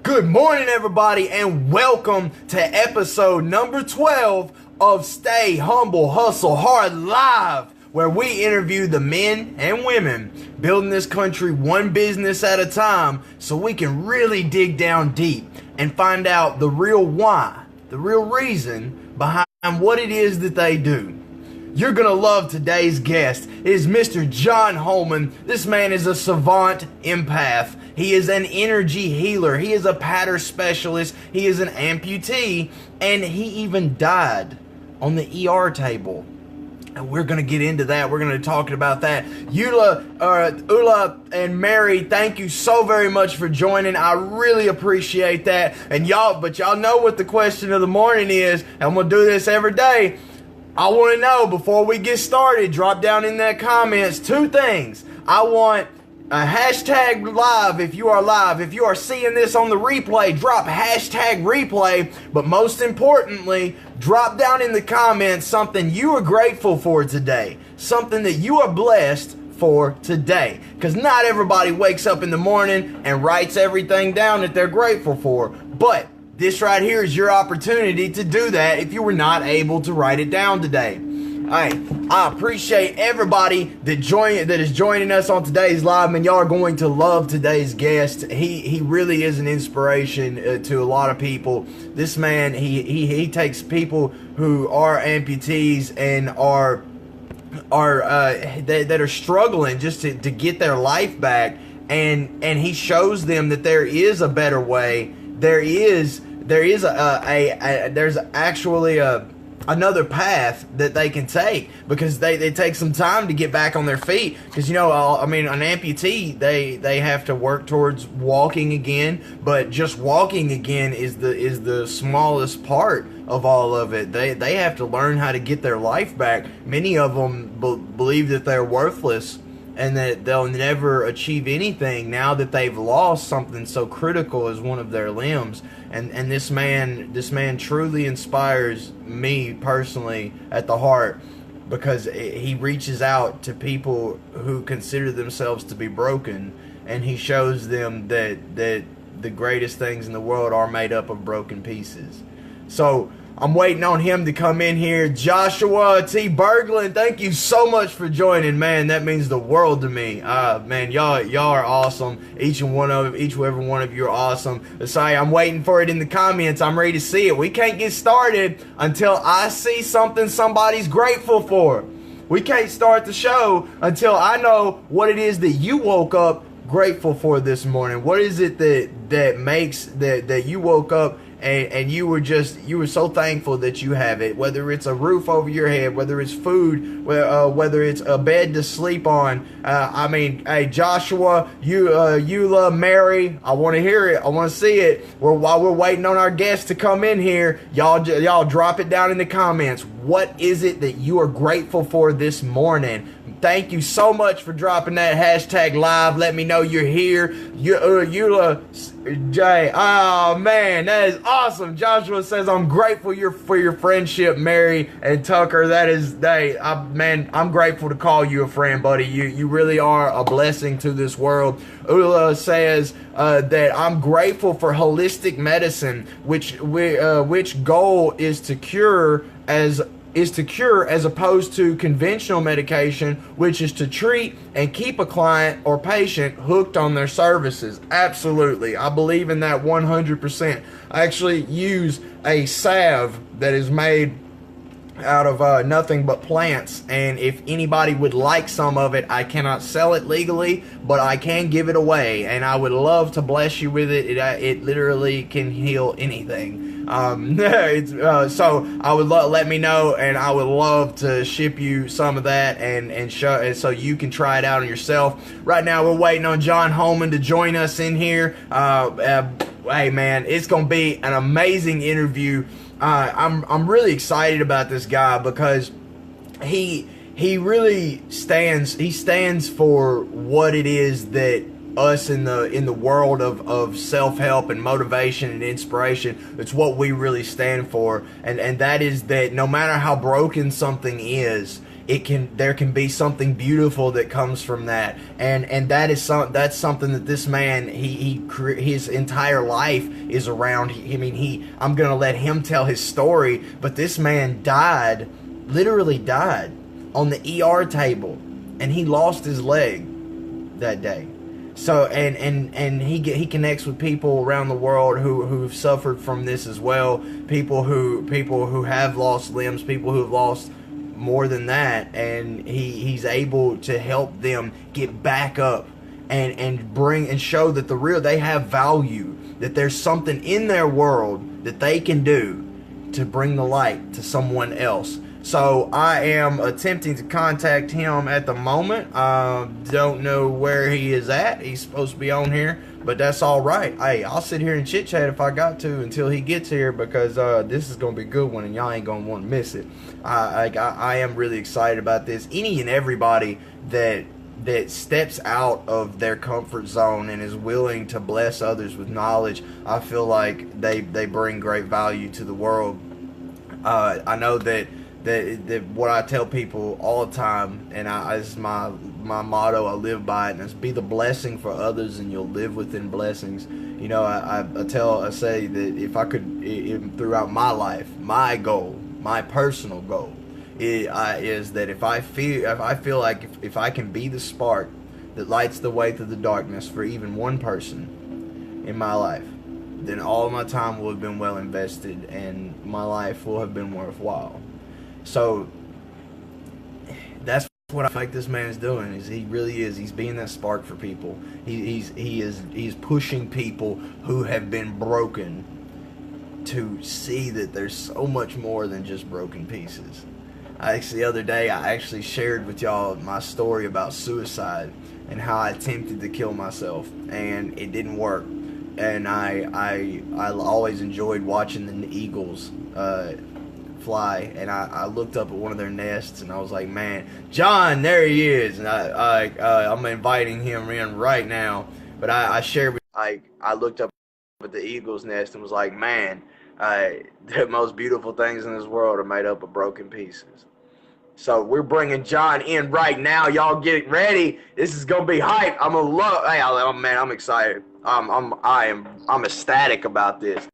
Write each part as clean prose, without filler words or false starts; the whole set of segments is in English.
Good morning, everybody, and welcome to episode number 12 of Stay Humble, Hustle Hard Live, where we interview the men and women building this country one business at a time so we can really dig down deep and find out the real why, the real reason behind what it is that they do. You're going to love today's guest. It is Mr. John Holman. This man is a Savant Empath. He is an energy healer. He is a pattern specialist. He is an amputee. And he even died on the ER table. And we're going to get into that. We're going to talk about that. Ula and Mary, thank you so very much for joining. I really appreciate that. And y'all know what the question of the morning is. And I'm going to do this every day. I want to know, before we get started, drop down in that comments, two things. I want a hashtag live if you are live. If you are seeing this on the replay, drop hashtag replay. But most importantly, drop down in the comments something you are grateful for today. Something that you are blessed for today. Because not everybody wakes up in the morning and writes everything down that they're grateful for. But this right here is your opportunity to do that if you were not able to write it down today. Hey, I appreciate everybody that is joining us on today's live, man. Y'all are going to love today's guest. He really is an inspiration to a lot of people. This man, he takes people who are amputees and that are struggling just to get their life back, and he shows them that there is a better way. There's actually another path that they can take, because they take some time to get back on their feet. Because an amputee, they have to work towards walking again, but just walking again is the smallest part of all of it. They have to learn how to get their life back. Many of them believe that they're worthless and that they'll never achieve anything now that they've lost something so critical as one of their limbs. And this man truly inspires me personally at the heart, because he reaches out to people who consider themselves to be broken, and he shows them that the greatest things in the world are made up of broken pieces. So I'm waiting on him to come in here. Joshua T. Berglund, thank you so much for joining, man. That means the world to me. Man, y'all are awesome. Each and every one of you are awesome. Sorry, I'm waiting for it in the comments. I'm ready to see it. We can't get started until I see something somebody's grateful for. We can't start the show until I know what it is that you woke up grateful for this morning. What is it that makes that you woke up and you were so thankful that you have it, whether it's a roof over your head, whether it's food, whether it's a bed to sleep on. Hey, Joshua, Eula, Mary, I want to hear it. I want to see it. While we're waiting on our guests to come in here, y'all drop it down in the comments. What is it that you are grateful for this morning? Thank you so much for dropping that hashtag live. Let me know you're here. Eula, Jay. Oh, man, that is awesome. Joshua says, I'm grateful for your friendship, Mary and Tucker. I'm grateful to call you a friend, buddy. You really are a blessing to this world. Ula says that I'm grateful for holistic medicine, which goal is to cure as opposed to conventional medication, which is to treat and keep a client or patient hooked on their services. Absolutely. I believe in that 100%. I actually use a salve that is made out of nothing but plants, and if anybody would like some of it, I cannot sell it legally, but I can give it away, and I would love to bless you with it. It literally can heal anything. So I would let me know, and I would love to ship you some of that and so you can try it out on yourself. Right now we're waiting on John Holman to join us in here. Hey man, it's gonna be an amazing interview. I'm really excited about this guy, because he really stands for what it is that us in the world of self-help and motivation and inspiration, it's what we really stand for, and that is that no matter how broken something is, there can be something beautiful that comes from that. And that's something that this man, his entire life is around. I'm gonna let him tell his story, but this man died, literally died on the ER table, and he lost his leg that day. So and he connects with people around the world who've suffered from this as well. People who have lost limbs, people who have lost more than that, and he's able to help them get back up and bring and show that they have value, that there's something in their world that they can do to bring the light to someone else. So I am attempting to contact him at the moment. Don't know where he is at. He's supposed to be on here, but that's all right. Hey, I'll sit here and chit chat if I got to until he gets here, because this is gonna be a good one, and y'all ain't gonna want to miss it. I am really excited about this. Any and everybody that steps out of their comfort zone and is willing to bless others with knowledge, I feel like they bring great value to the world. I know that what I tell people all the time, and this is my motto, I live by it, and it's be the blessing for others and you'll live within blessings. You know, I say that if I could, throughout my life, my goal, my personal goal is that if I feel like if I can be the spark that lights the way through the darkness for even one person in my life, then all my time will have been well invested and my life will have been worthwhile. So that's what I think this man is doing. He's being that spark for people. He's pushing people who have been broken to see that there's so much more than just broken pieces. The other day I actually shared with y'all my story about suicide and how I attempted to kill myself and it didn't work. And I always enjoyed watching the eagles fly, and I looked up at one of their nests and I was like, man, John, there he is, and I'm inviting him in right now. But I shared with, I looked up at the eagle's nest and was like, man, the most beautiful things in this world are made up of broken pieces. So we're bringing John in right now. Y'all get ready. This is gonna be hype. Man, I'm excited. I'm ecstatic about this.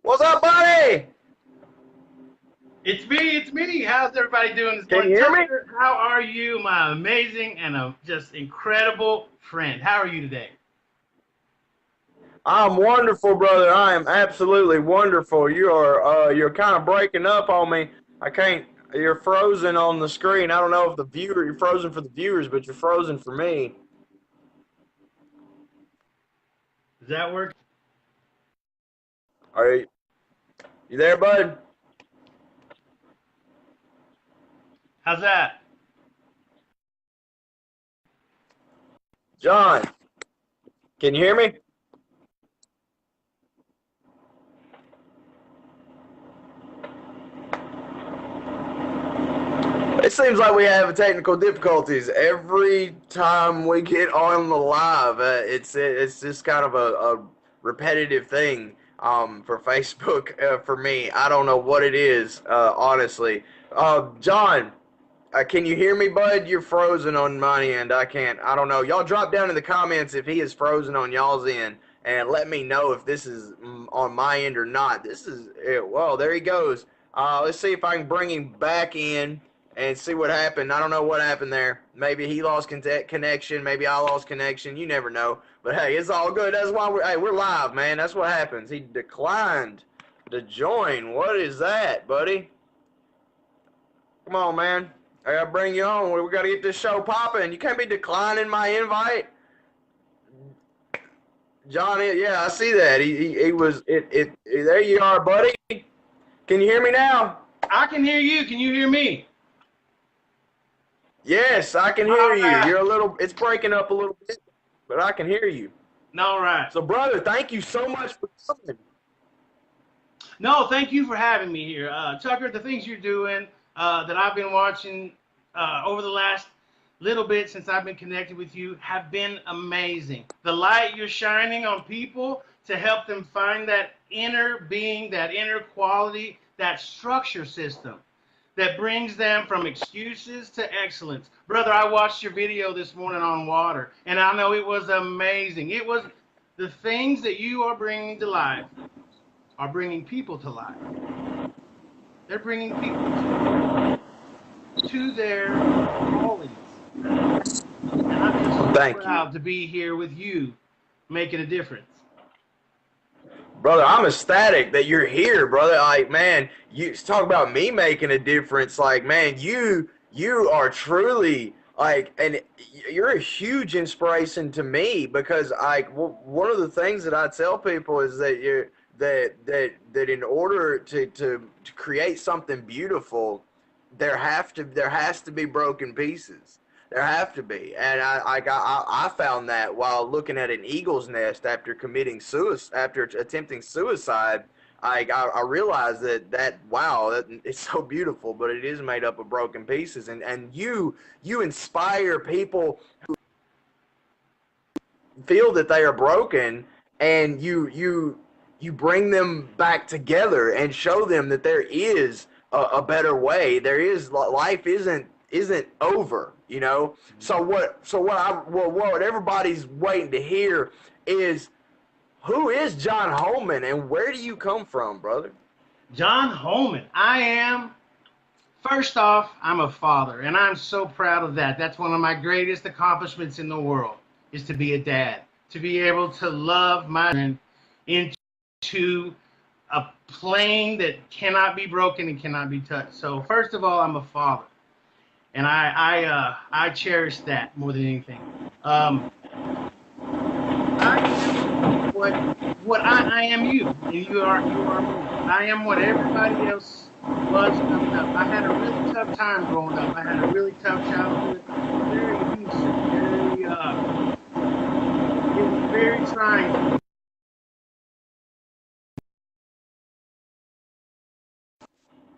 What's up, buddy? It's me, it's me. How's everybody doing this Can morning? you hear me? Tucker, how are you, my amazing and just incredible friend? How are you today? I'm wonderful, brother. I am absolutely wonderful. You're kind of breaking up on me. I can't. You're frozen on the screen. I don't know if you're frozen for the viewers, but you're frozen for me. Does that work? Are you there, bud? How's that? John, can you hear me? It seems like we have technical difficulties every time we get on the live. It's just kind of a repetitive thing for Facebook for me. I don't know what it is, honestly. John, can you hear me, bud? You're frozen on my end. I can't. I don't know. Y'all drop down in the comments if he is frozen on y'all's end, and let me know if this is on my end or not. This is well. There he goes. Let's see if I can bring him back in and see what happened. I don't know what happened there. Maybe he lost connection. Maybe I lost connection. You never know. But hey, it's all good. That's why we're live, man. That's what happens. He declined to join. What is that, buddy? Come on, man. I gotta bring you on. We gotta get this show popping. You can't be declining my invite, John. Yeah, I see that. He was it. There you are, buddy. Can you hear me now? I can hear you. Can you hear me? Yes, I can hear you. You're a little. It's breaking up a little bit, but I can hear you. All right. So, brother, thank you so much for coming. No, thank you for having me here, Tucker. The things you're doing that I've been watching over the last little bit since I've been connected with you have been amazing. The light you're shining on people to help them find that inner being, that inner quality, that structure system that brings them from excuses to excellence. Brother, I watched your video this morning on water, and I know it was amazing. It was the things that you are bringing to life are bringing people to life. They're bringing people to their callings. And I'm just so Thank proud you, to be here with you, making a difference. brother. I'm ecstatic that you're here, brother. Like, man, you talk about me making a difference. Like, man, you are truly like, and you're a huge inspiration to me because like one of the things that I tell people is that you're that in order to create something beautiful, there has to be broken pieces. There have to be, and I found that while looking at an eagle's nest after committing suicide, after attempting suicide. I realized that wow, it's so beautiful, but it is made up of broken pieces, and you inspire people who feel that they are broken, and you bring them back together and show them that there is a better way. There is life isn't over, you know. So what everybody's waiting to hear is who is John Holman and where do you come from, brother? John Holman, first off, I'm a father, and I'm so proud of that. That's one of my greatest accomplishments in the world, is to be a dad, to be able to love my children into a plane that cannot be broken and cannot be touched. So first of all, I'm a father, and I cherish that more than anything. I am what I am you, and you are me. I am what everybody else was coming up. I had a really tough time growing up. I had a really tough childhood, very abusive, it was very trying.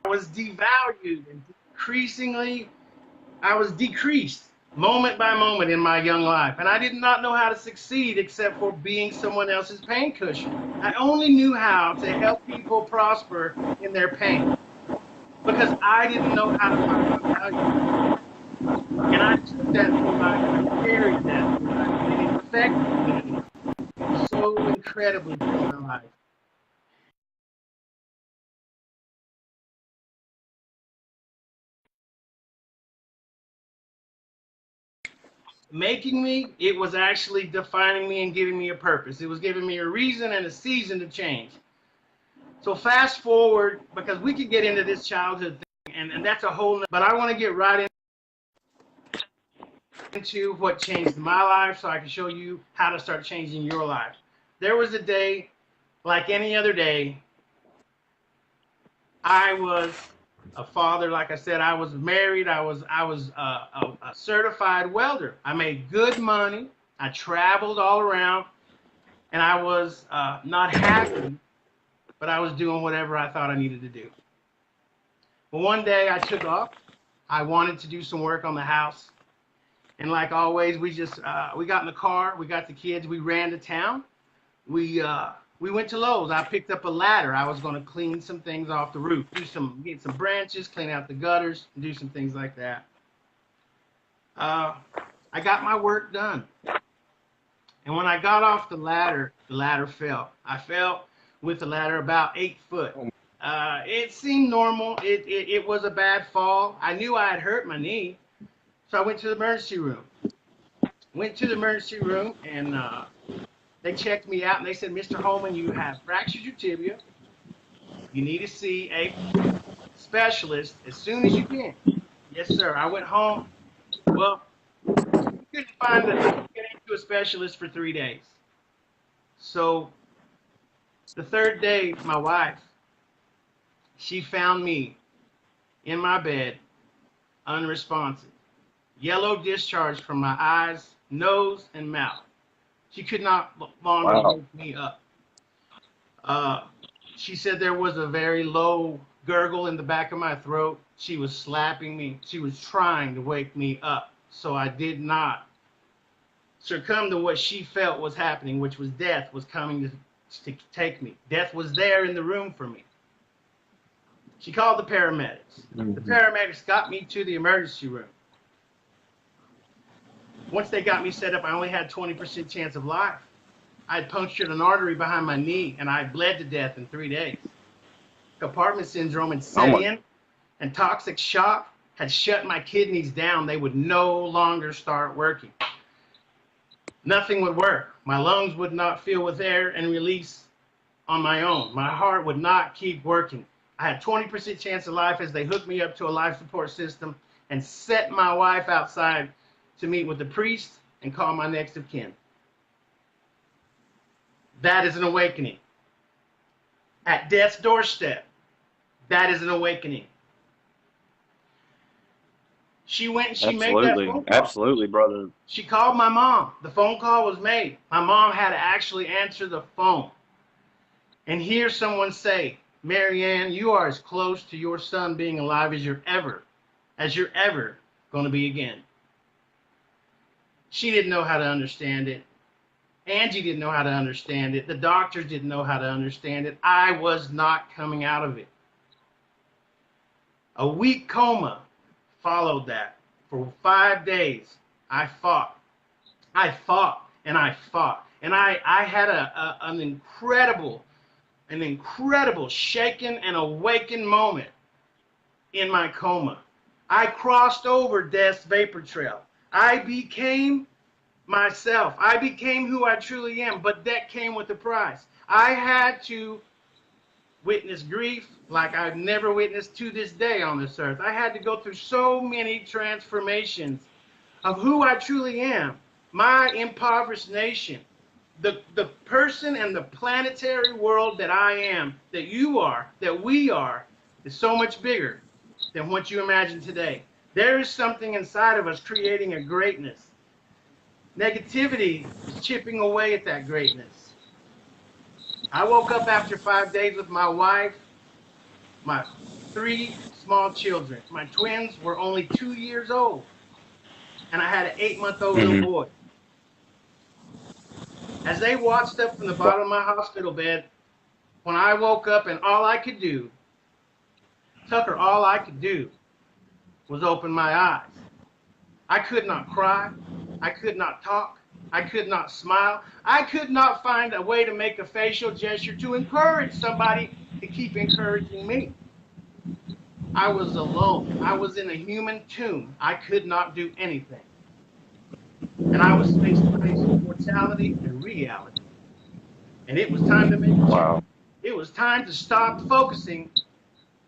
I was devalued and decreasingly, I was decreased moment by moment in my young life. And I did not know how to succeed except for being someone else's pain cushion. I only knew how to help people prosper in their pain because I didn't know how to find my value. And I took that through life and I carried that through life. And it affected me so incredibly through my life. Making me, it was actually defining me and giving me a purpose. It was giving me a reason and a season to change. So fast forward, because we could get into this childhood thing, and that's a whole, but I want to get right into what changed my life so I can show you how to start changing your life. There was a day, like any other day, I was a father. Like I said, I was married. I was a certified welder. I made good money. I traveled all around, and I was not happy, but I was doing whatever I thought I needed to do. But one day I took off. I wanted to do some work on the house, and like always, we got in the car. We got the kids. We ran to town. We went to Lowe's. I picked up a ladder. I was going to clean some things off the roof, get some branches, clean out the gutters, and do some things like that. I got my work done. And when I got off the ladder fell. I fell with the ladder about 8 foot. It seemed normal. It was a bad fall. I knew I had hurt my knee. So I went to the emergency room. And they checked me out and they said, Mr. Holman, you have fractured your tibia. You need to see a specialist as soon as you can. Yes, sir. I went home. Well, couldn't get into a specialist for 3 days. So the third day, my wife, she found me in my bed, unresponsive. Yellow discharge from my eyes, nose, and mouth. She could not longer wake me up. She said there was a very low gurgle in the back of my throat. She was slapping me. She was trying to wake me up. so I did not succumb to what she felt was happening, which was death was coming to take me. Death was there in the room for me. She called the paramedics. The paramedics got me to the emergency room. Once they got me set up, I only had 20% chance of life. I had punctured an artery behind my knee, and I bled to death in 3 days. Compartment syndrome had set in, and toxic shock had shut my kidneys down. They would no longer start working. Nothing would work. My lungs would not fill with air and release on my own. My heart would not keep working. I had 20% chance of life as they hooked me up to a life support system and set my wife outside to meet with the priest and call my next of kin. That is an awakening. At death's doorstep, that is an awakening. She went and she made that phone call. Absolutely, brother. She called my mom. The phone call was made. My mom had to actually answer the phone and hear someone say, Marianne, you are as close to your son being alive as you're ever going to be again. She didn't know how to understand it. Angie didn't know how to understand it. The doctors didn't know how to understand it. I was not coming out of it. A week coma followed that. For 5 days, I fought. I fought and I fought. And I had an incredible shaken and awakened moment in my coma. I crossed over death's vapor trail. I became myself. I became who I truly am, but that came with a price. I had to witness grief like I've never witnessed to this day on this earth. I had to go through so many transformations of who I truly am, my impoverished nation, the person and the planetary world that I am, that you are, that we are, is so much bigger than what you imagine today. There is something inside of us creating a greatness. Negativity is chipping away at that greatness. I woke up after 5 days with my wife, my 3 small children. My twins were only 2 years old, and I had an 8-month-old little boy. As they watched up from the bottom of my hospital bed, when I woke up and all I could do, Tucker, all I could do was open my eyes. I could not cry. I could not talk. I could not smile. I could not find a way to make a facial gesture to encourage somebody to keep encouraging me. I was alone. I was in a human tomb. I could not do anything. And I was face to face with mortality and reality. And it was time to make a change. It was time to stop focusing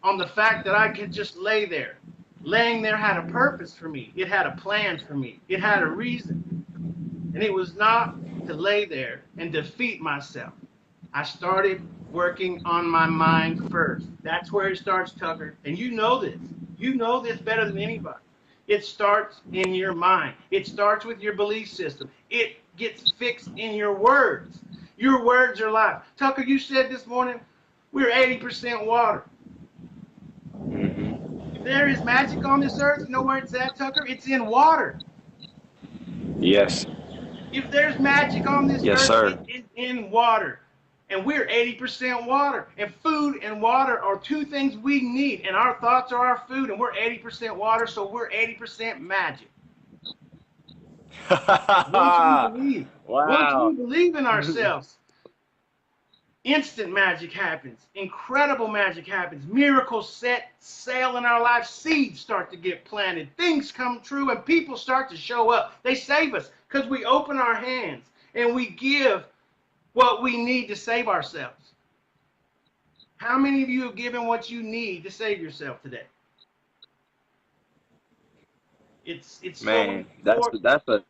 on the fact that I could just lay there. Laying there had a purpose for me. It had a plan for me. It had a reason. And it was not to lay there and defeat myself. I started working on my mind first. That's where it starts, Tucker. And you know this. You know this better than anybody. It starts in your mind. It starts with your belief system. It gets fixed in your words. Your words are life. Tucker, you said this morning, we're 80% water. If there is magic on this earth, you know where it's at, Tucker? It's in water. Yes. If there's magic on this earth, it is in water. And we're 80% water. And food and water are 2 things we need. And our thoughts are our food. And we're 80% water, so we're 80% magic. Once we believe in ourselves, instant magic happens. Incredible magic happens. Miracles set sail in our lives. Seeds start to get planted. Things come true, and people start to show up. They save us because we open our hands and we give what we need to save ourselves. How many of you have given what you need to save yourself today? It's man, so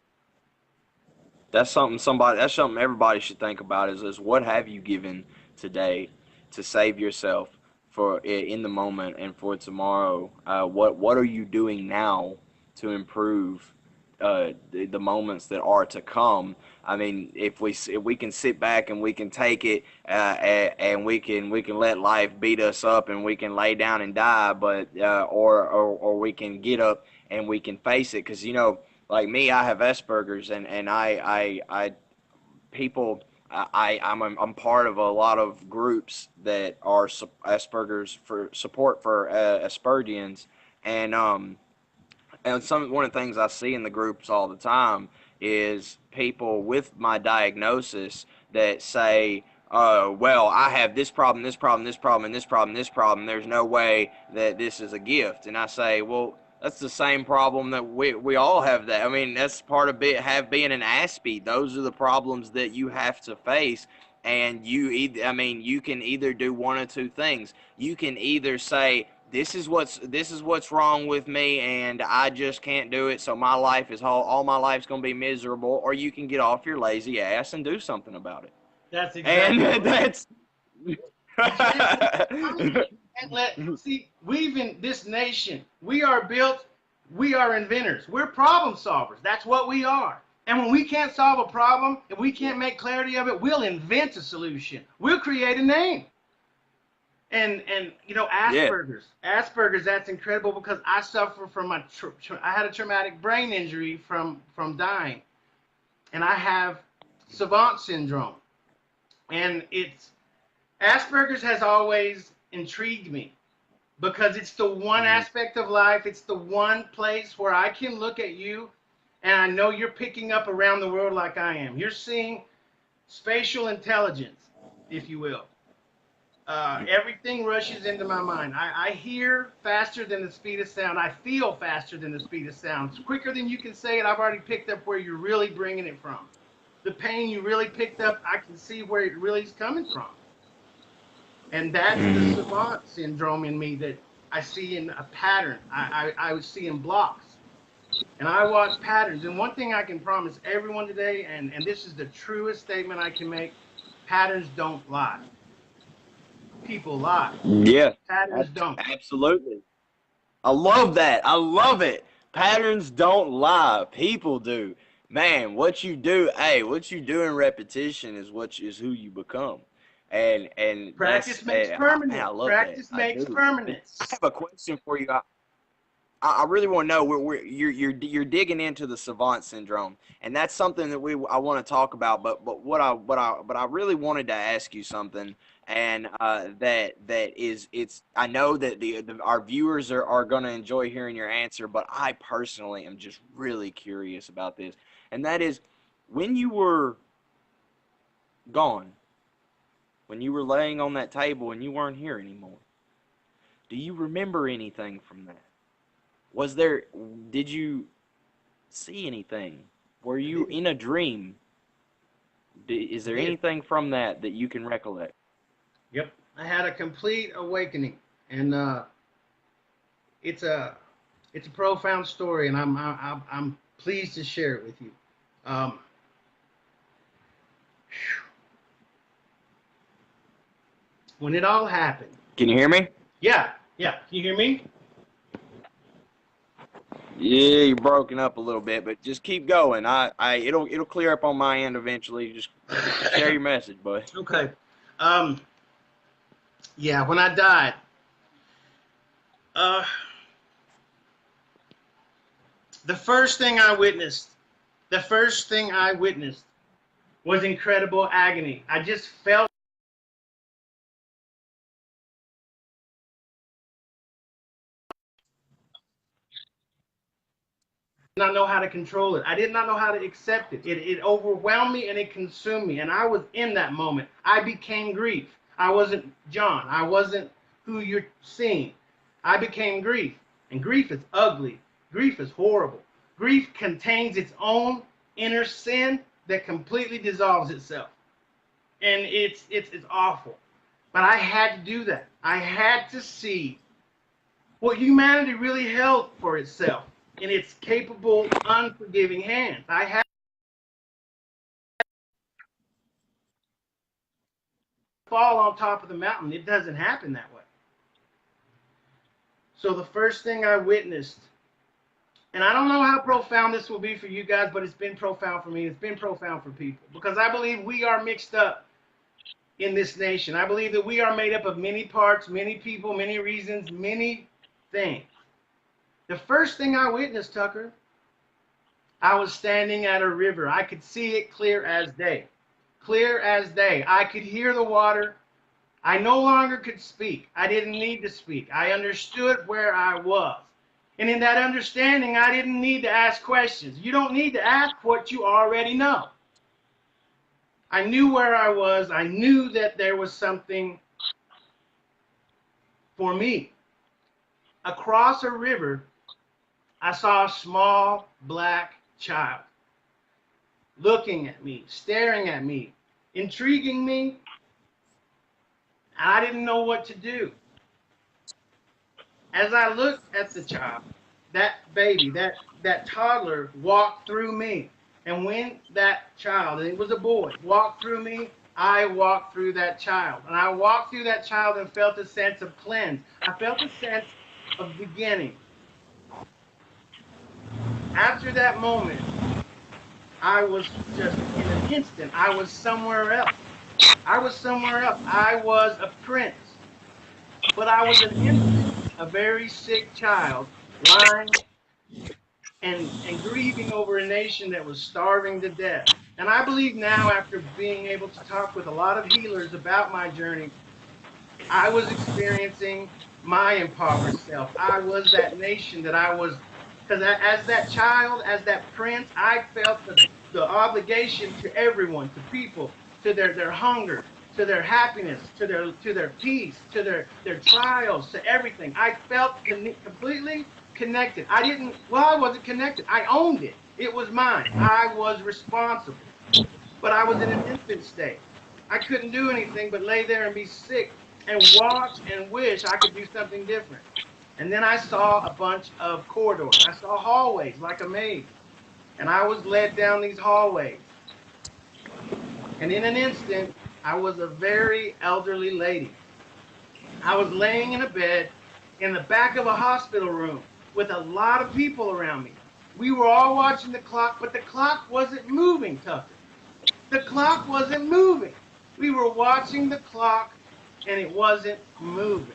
that's something everybody should think about is what have you given today to save yourself for in the moment and for tomorrow? What are you doing now to improve the moments that are to come? I mean, if we can sit back and we can take it and we can let life beat us up and we can lay down and die, but or we can get up and we can face it, because like me, I have Asperger's, and people, I'm part of a lot of groups that are Asperger's for support for Aspergians, and one of the things I see in the groups all the time is people with my diagnosis that say, well, I have this problem, this problem, this problem, and this problem, this problem. There's no way that this is a gift. And I say, well, that's the same problem that we all have. That, I mean, that's part of being an Aspie. Those are the problems that you have to face. And you can either do one or two things. You can either say, this is what's wrong with me, and I just can't do it, so my life is all my life's gonna be miserable. Or you can get off your lazy ass and do something about it. That's exactly. And that's. We've in this nation, we are inventors. We're problem solvers. That's what we are. And when we can't solve a problem, if we can't make clarity of it, we'll invent a solution. We'll create a name. And you know, Asperger's. Yeah. Asperger's, that's incredible because I suffer from I had a traumatic brain injury from dying. And I have Savant syndrome. And Asperger's has always intrigued me because it's the one aspect of life, it's the one place where I can look at you and I know you're picking up around the world like I am. You're seeing spatial intelligence, if you will. Everything rushes into my mind. I hear faster than the speed of sound. I feel faster than the speed of sound. It's quicker than you can say it. I've already picked up where you're really bringing it from. The pain you really picked up, I can see where it really is coming from. And that's the Savant syndrome in me that I see in a pattern. I would see in blocks. And I watch patterns. And one thing I can promise everyone today, and this is the truest statement I can make, patterns don't lie. People lie. Yeah. Patterns don't. Absolutely. I love that. I love it. Patterns don't lie. People do. Man, what you do in repetition is who you become. And practice makes permanent. Man, I love practice that. makes permanent. I have a question for you. I really want to know you're digging into the Savant syndrome, and that's something that I want to talk about. But I really wanted to ask you something, and I know that our viewers are going to enjoy hearing your answer, but I personally am just really curious about this, and that is when you were gone, when you were laying on that table and you weren't here anymore. Do you remember anything from that? Did you see anything? Were you in a dream? Is there anything from that you can recollect? Yep. I had a complete awakening, and it's a profound story, and I'm pleased to share it with you. When it all happened. Can you hear me? Yeah. Can you hear me? Yeah, you're broken up a little bit, but just keep going. It'll clear up on my end eventually. Just share your message, bud. Okay. Yeah, when I died, the first thing I witnessed was incredible agony. I just felt not know how to control it. I did not know how to accept it. It overwhelmed me and it consumed me. And I was in that moment. I became grief. I wasn't John. I wasn't who you're seeing. I became grief. And grief is ugly. Grief is horrible. Grief contains its own inner sin that completely dissolves itself. And it's awful. But I had to do that. I had to see what humanity really held for itself in its capable, unforgiving hands. I had to fall on top of the mountain. It doesn't happen that way. So the first thing I witnessed, and I don't know how profound this will be for you guys, but it's been profound for me. It's been profound for people because I believe we are mixed up in this nation. I believe that we are made up of many parts, many people, many reasons, many things. The first thing I witnessed, Tucker, I was standing at a river. I could see it clear as day. Clear as day. I could hear the water. I no longer could speak. I didn't need to speak. I understood where I was. And in that understanding, I didn't need to ask questions. You don't need to ask what you already know. I knew where I was. I knew that there was something for me. Across a river, I saw a small black child looking at me, staring at me, intriguing me. I didn't know what to do. As I looked at the child, that baby, that toddler walked through me. And when that child, and it was a boy, walked through me, I walked through that child. And I walked through that child and felt a sense of cleanse. I felt a sense of beginning. After that moment, I was just, in an instant, I was somewhere else. I was somewhere else. I was a prince. But I was an infant, a very sick child, lying and grieving over a nation that was starving to death. And I believe now, after being able to talk with a lot of healers about my journey, I was experiencing my impoverished self. I was that nation that I was, because as that child, as that prince, I felt the obligation to everyone, to people, to their hunger, to their happiness, to their peace, to their trials, to everything. I felt completely connected. I wasn't connected. I owned it. It was mine. I was responsible. But I was in an infant state. I couldn't do anything but lay there and be sick and watch and wish I could do something different. And then I saw a bunch of corridors. I saw hallways like a maze. And I was led down these hallways. And in an instant, I was a very elderly lady. I was laying in a bed in the back of a hospital room with a lot of people around me. We were all watching the clock, but the clock wasn't moving, Tucker. The clock wasn't moving. We were watching the clock, and it wasn't moving.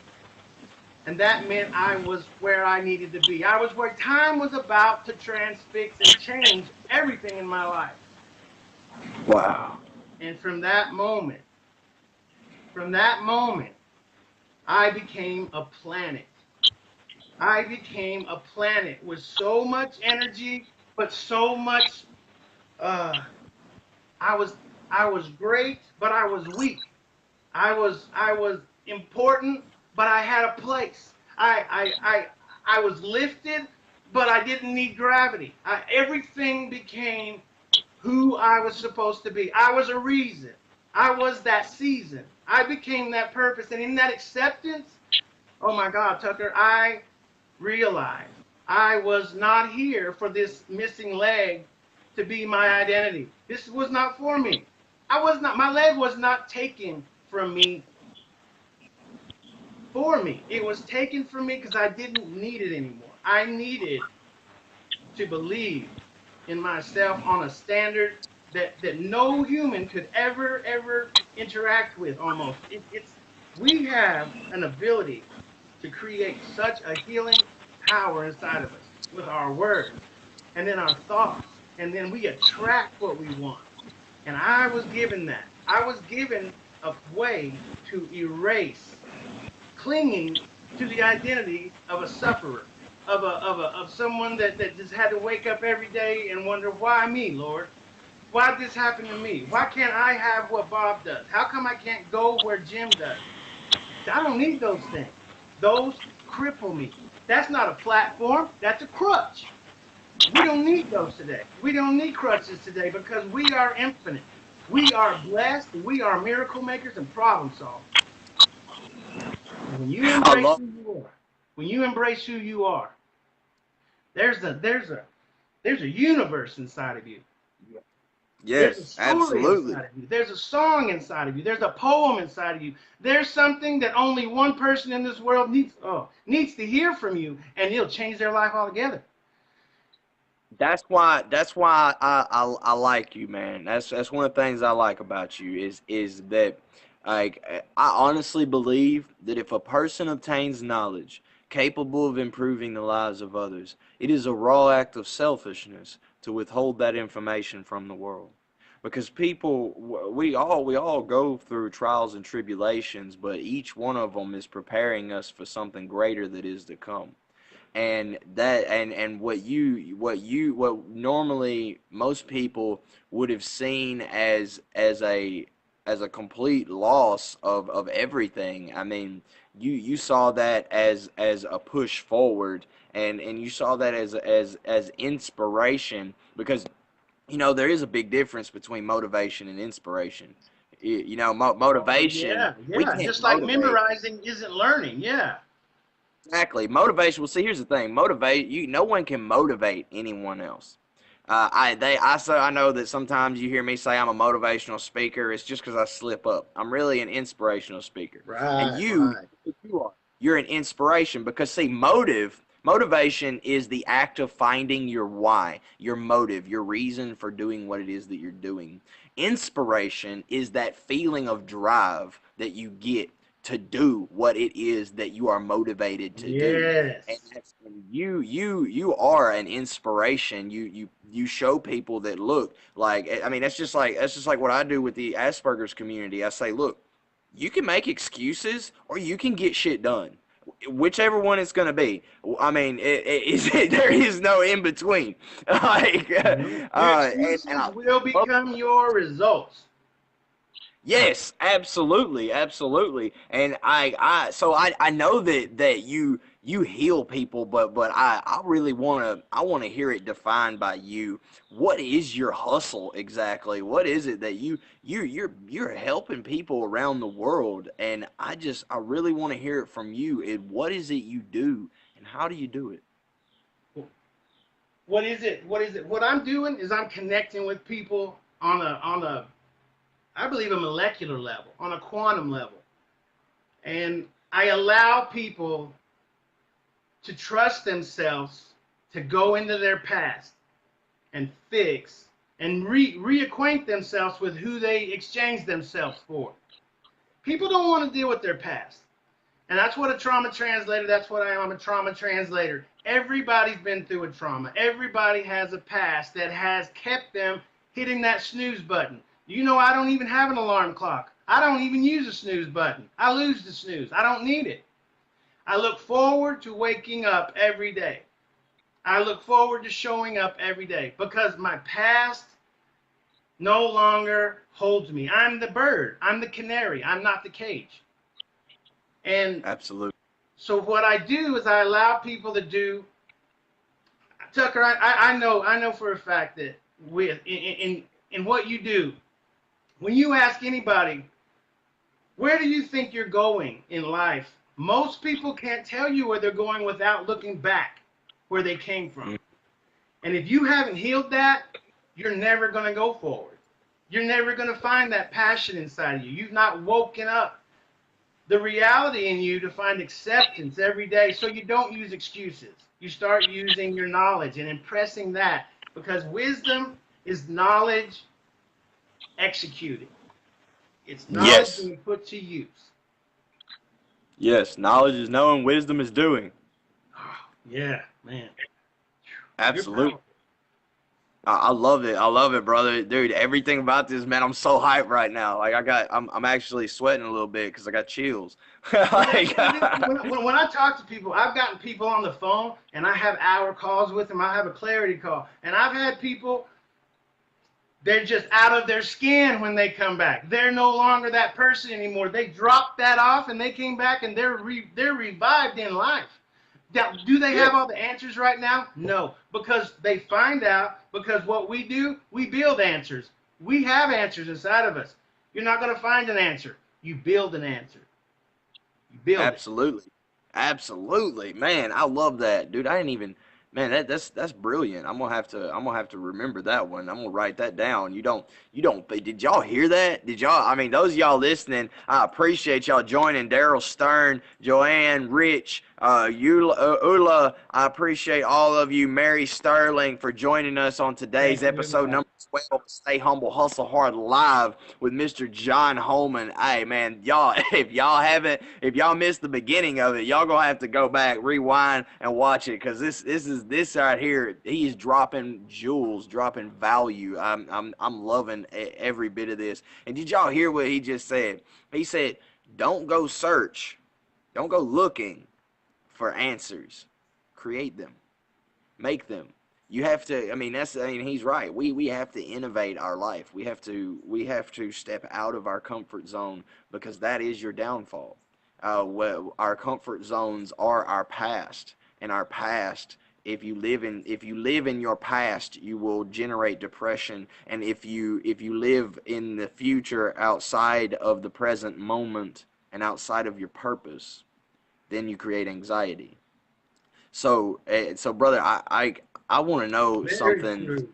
And that meant I was where I needed to be. I was where time was about to transfix and change everything in my life. Wow. And from that moment, I became a planet. I became a planet with so much energy, but so much. Uh, I was I was great, but I was weak. I was important, but I had a place. I was lifted, but I didn't need gravity. Everything became who I was supposed to be. I was a reason. I was that season. I became that purpose, and in that acceptance, oh my God, Tucker, I realized I was not here for this missing leg to be my identity. This was not for me. My leg was not taken from me for me. It was taken from me because I didn't need it anymore. I needed to believe in myself on a standard that no human could ever interact with almost. We have an ability to create such a healing power inside of us with our words and then our thoughts. And then we attract what we want. And I was given that. I was given a way to erase clinging to the identity of a sufferer, of someone that just had to wake up every day and wonder, why me, Lord? Why did this happen to me? Why can't I have what Bob does? How come I can't go where Jim does? I don't need those things. Those cripple me. That's not a platform. That's a crutch. We don't need those today. We don't need crutches today because we are infinite. We are blessed. We are miracle makers and problem solvers. And when you I embrace love. who you are, when you embrace who you are, there's a universe inside of you. There's a Yes, story absolutely. inside of you. There's a song inside of you. There's a poem inside of you. There's something that only one person in this world needs to hear from you, and it'll change their life altogether. That's why I like you, man. That's one of the things I like about you is that, like, I honestly believe that if a person obtains knowledge capable of improving the lives of others. It is a raw act of selfishness to withhold that information from the world. Because people, we all go through trials and tribulations, but each one of them is preparing us for something greater that is to come. And that and what normally most people would have seen as a complete loss of everything. I mean, you saw that as a push forward, and you saw that as inspiration, because there is a big difference between motivation and inspiration. Motivation, Yeah, we yeah. can't Just like motivate. memorizing isn't learning. Yeah. Exactly. Motivation. Well, see, here's the thing. No one can motivate anyone else. I know that sometimes you hear me say I'm a motivational speaker. It's just because I slip up. I'm really an inspirational speaker. And Right, you, right. you are. You're an inspiration, because see, motivation is the act of finding your why, your motive, your reason for doing what it is that you're doing. Inspiration is that feeling of drive that you get to do what it is that you are motivated to do. And Yes. you are an inspiration. You show people that, look, like, I mean, that's just like what I do with the Asperger's community. I say, look, you can make excuses or you can get shit done, whichever one it's going to be. I mean, there is no in between. Like, Your and excuses will well, become your results. yes, absolutely, absolutely. And I know that you heal people, but I really want to hear it defined by you. What is your hustle exactly? What is it that you're helping people around the world? And I really want to hear it from you. What is it you do, and how do you do it? What is it? What is it? What I'm doing is I'm connecting with people on a I believe a molecular level, on a quantum level. And I allow people to trust themselves to go into their past and fix and reacquaint themselves with who they exchanged themselves for. People don't want to deal with their past. And that's what a trauma translator, that's what I am. I'm a trauma translator. Everybody's been through a trauma. Everybody has a past that has kept them hitting that snooze button. I don't even have an alarm clock. I don't even use a snooze button. I lose the snooze. I don't need it. I look forward to waking up every day. I look forward to showing up every day because my past no longer holds me. I'm the bird. I'm the canary. I'm not the cage. And Absolutely. so what I do is I allow people to do. Tucker, I know for a fact that in what you do, when you ask anybody, where do you think you're going in life? Most people can't tell you where they're going without looking back where they came from. And if you haven't healed that, you're never going to go forward. You're never going to find that passion inside of you. You've not woken up the reality in you to find acceptance every day, so you don't use excuses. You start using your knowledge and impressing that, because wisdom is knowledge executed. It's knowledge Yes. being put to use. Yes. Knowledge is knowing. Wisdom is doing. Yeah, man. You're Absolutely. powerful. I love it. I love it, brother. Dude, everything about this, man, I'm so hyped right now. Like, I'm actually sweating a little bit because I got chills. Yeah, that's Like, what it is. When I talk to people, I've gotten people on the phone and I have hour calls with them. I have a clarity call. And I've had people, they're just out of their skin when they come back. They're no longer that person anymore. They dropped that off and they came back and they're revived in life. Now, do they yeah, have all the answers right now? No, because they find out, because what we do, we build answers. We have answers inside of us. You're not going to find an answer. You build an answer. You build it. absolutely. Absolutely. Man, I love that. Dude, I didn't even, man, that's brilliant. I'm gonna have to remember that one. I'm gonna write that down. Did y'all hear that? Did y'all, I mean, those of y'all listening, I appreciate y'all joining. Daryl Stern, Joanne, Rich, Ula, I appreciate all of you, Mary Sterling, for joining us on today's Thank you, episode everybody. number 12, Stay Humble, Hustle Hard live with Mr. John Holman. Hey man, y'all, if y'all missed the beginning of it, y'all gonna have to go back, rewind, and watch it, because this right here. He's dropping jewels, dropping value. I'm loving every bit of this. And did y'all hear what he just said? He said, "Don't go search, don't go looking for answers. Create them, make them." You have to. I mean, he's right. We have to innovate our life. We have to step out of our comfort zone, because that is your downfall. Our comfort zones are our past, and our past. If you live in your past, you will generate depression. And if you live in the future outside of the present moment and outside of your purpose, then you create anxiety. So, brother, I want to know Very something. true.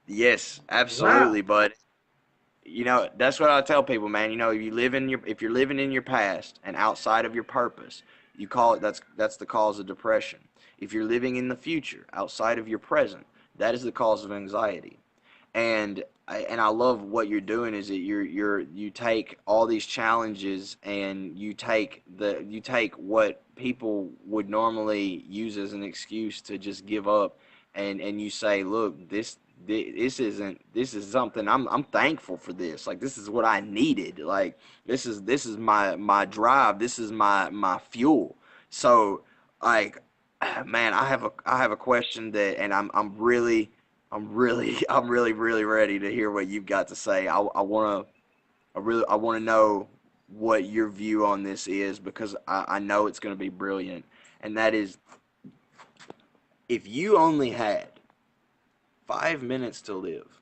Yes, Wow. absolutely, but that's what I tell people, man. If you're living in your past and outside of your purpose, you call it that's the cause of depression. If you're living in the future outside of your present, that is the cause of anxiety. And I love what you're doing, is that you take all these challenges, and you take what people would normally use as an excuse to just give up, and you say, look, this is something I'm thankful for. This, like, this is what I needed. Like, this is my drive, this is my fuel. So, like, man, I have a question, that, and I'm really ready to hear what you've got to say. I want to know what your view on this is, because I know it's going to be brilliant. And that is, if you only had 5 minutes to live,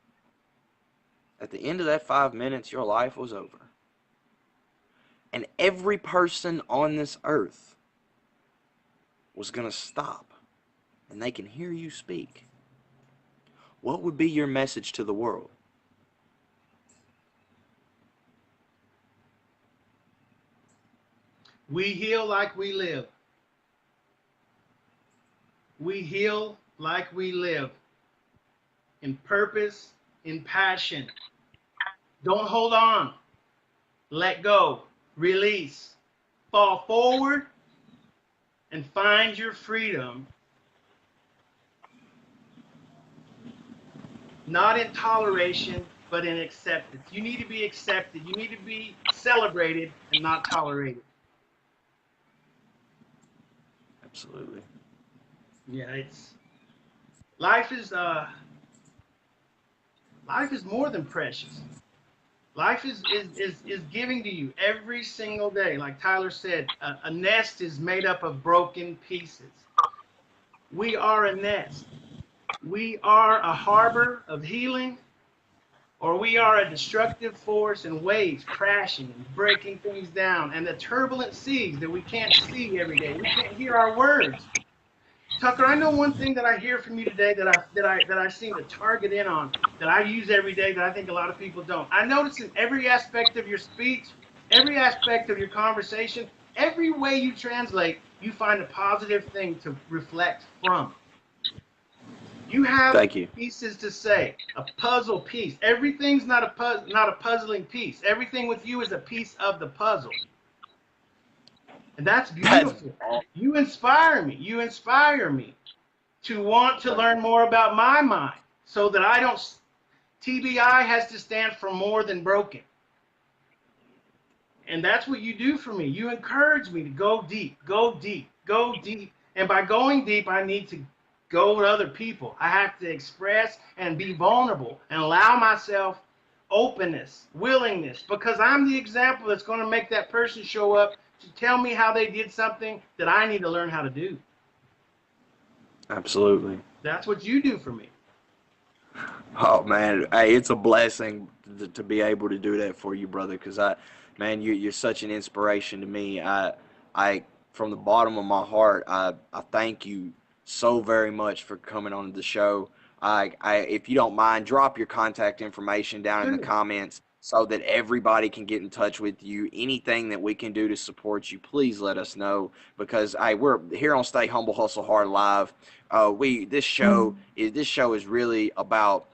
at the end of that 5 minutes, your life was over. And every person on this earth was going to stop, and they can hear you speak. What would be your message to the world? We heal like we live. We heal like we live. In purpose, in passion. Don't hold on. Let go. Release. Fall forward and find your freedom. Not in toleration, but in acceptance. You need to be accepted. You need to be celebrated and not tolerated. Absolutely. Yeah, life is life is more than precious. Life is giving to you every single day. Like Tyler said, a nest is made up of broken pieces. We are a nest. We are a harbor of healing, or we are a destructive force and waves crashing and breaking things down, and the turbulent seas that we can't see every day. We can't hear our words. Tucker, I know one thing that I hear from you today that I seem to target in on, that I use every day, that I think a lot of people don't. I notice in every aspect of your speech, every aspect of your conversation, every way you translate, you find a positive thing to reflect from. You have Thank you. pieces to say, a puzzle piece. Everything's not a puzzling piece. Everything with you is a piece of the puzzle. And that's That's beautiful. all. You inspire me. You inspire me to want to Thank learn more about my mind, so that I don't. TBI has to stand for more than broken. And that's what you do for me. You encourage me to go deep, go deep, go deep. And by going deep, I need to go with other people. I have to express and be vulnerable and allow myself openness, willingness, because I'm the example that's going to make that person show up to tell me how they did something that I need to learn how to do. Absolutely. That's what you do for me. Oh man, hey, it's a blessing to be able to do that for you, brother. Because man, you're such an inspiration to me. I, from the bottom of my heart, I thank you so very much for coming on the show. If you don't mind, drop your contact information down in the Sure. comments, so that everybody can get in touch with you. Anything that we can do to support you, please let us know. Because we're here on Stay Humble, Hustle Hard Live. This show is really about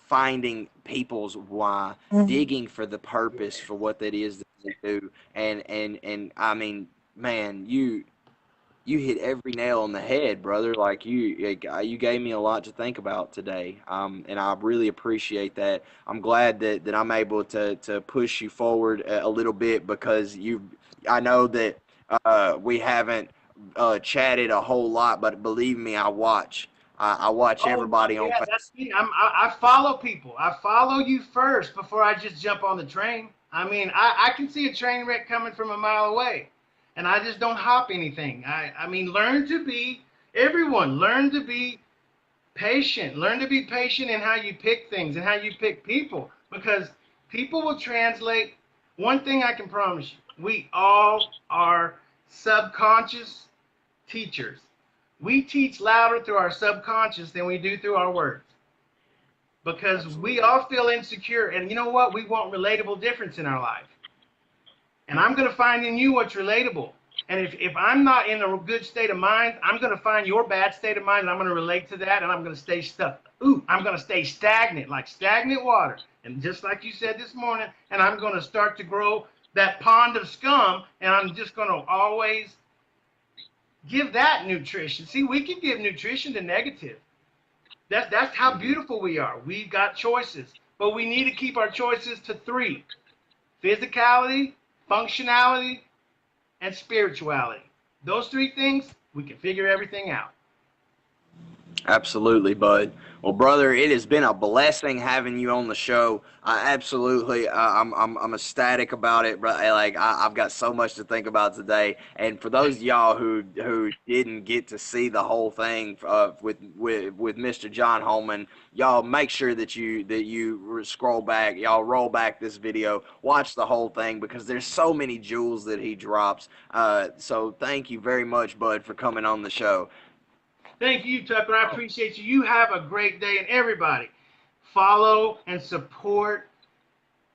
finding people's why, digging for the purpose for what that is that they do. And I mean, man, you hit every nail on the head, brother. Like you gave me a lot to think about today, and I really appreciate that. I'm glad that I'm able to push you forward a little bit because I know that we haven't chatted a whole lot, but believe me, I watch Oh, everybody on yeah, Facebook. that's me. I follow people. I follow you first before I just jump on the train. I mean, I can see a train wreck coming from a mile away, and I just don't hop anything. I mean, everyone, learn to be patient. Learn to be patient in how you pick things and how you pick people, because people will translate. One thing I can promise you, we all are subconscious teachers. We teach louder through our subconscious than we do through our words, because we Absolutely. all feel insecure. And you know what? We want relatable difference in our life. And I'm going to find in you what's relatable. And if I'm not in a good state of mind, I'm going to find your bad state of mind, and I'm going to relate to that, and I'm going to stay stuck. I'm going to stay stagnant, like stagnant water. And just like you said this morning, and I'm going to start to grow that pond of scum, and I'm just going to always give that nutrition. See, we can give nutrition to negative. That's how beautiful we are. We've got choices, but we need to keep our choices to three: physicality, functionality, and spirituality. Those three things, we can figure everything out. Absolutely, bud. Well, brother, it has been a blessing having you on the show. I absolutely, I'm ecstatic about it. But I've got so much to think about today. And for those of y'all who didn't get to see the whole thing with Mr. John Holman, y'all make sure that you scroll back, y'all roll back this video, watch the whole thing because there's so many jewels that he drops. So thank you very much, bud, for coming on the show. Thank you, Tucker. I appreciate you. You have a great day. And everybody, follow and support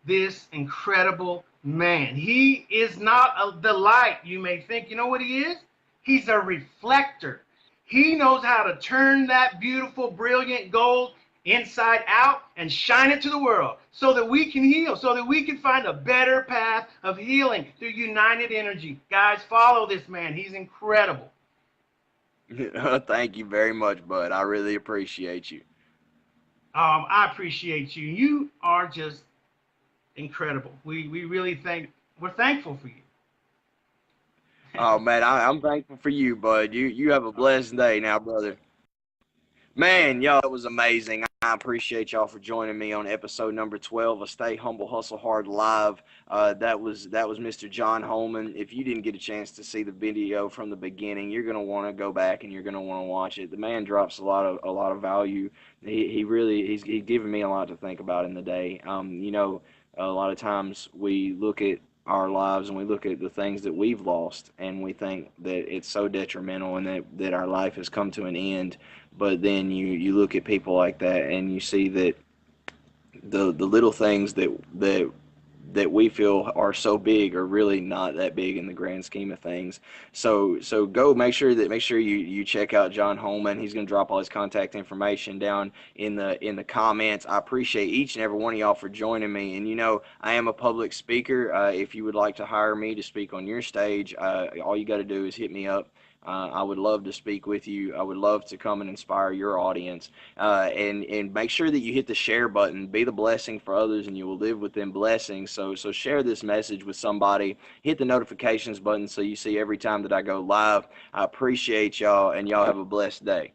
this incredible man. He is not the light you may think. You know what he is? He's a reflector. He knows how to turn that beautiful, brilliant gold inside out and shine it to the world so that we can heal, so that we can find a better path of healing through united energy. Guys, follow this man. He's incredible. Thank you very much, bud. I really appreciate you. I appreciate you. You are just incredible. We're thankful for you. Oh man, I'm thankful for you, bud. You have a blessed day now, brother. Man, y'all, it was amazing. I appreciate y'all for joining me on episode number 12 of Stay Humble, Hustle Hard Live. That was Mr. John Holman. If you didn't get a chance to see the video from the beginning, you're gonna want to go back and you're gonna want to watch it. The man drops a lot of value. He's given me a lot to think about in the day. A lot of times we look at our lives and we look at the things that we've lost and we think that it's so detrimental and that our life has come to an end. But then you look at people like that and you see that the little things that we feel are so big are really not that big in the grand scheme of things. So go make sure you check out John Holman. He's going to drop all his contact information down in the comments. I appreciate each and every one of y'all for joining me. And I am a public speaker. If you would like to hire me to speak on your stage, all you got to do is hit me up. I would love to speak with you. I would love to come and inspire your audience. And make sure that you hit the share button. Be the blessing for others, and you will live with them blessings. So share this message with somebody. Hit the notifications button so you see every time that I go live. I appreciate y'all, and y'all have a blessed day.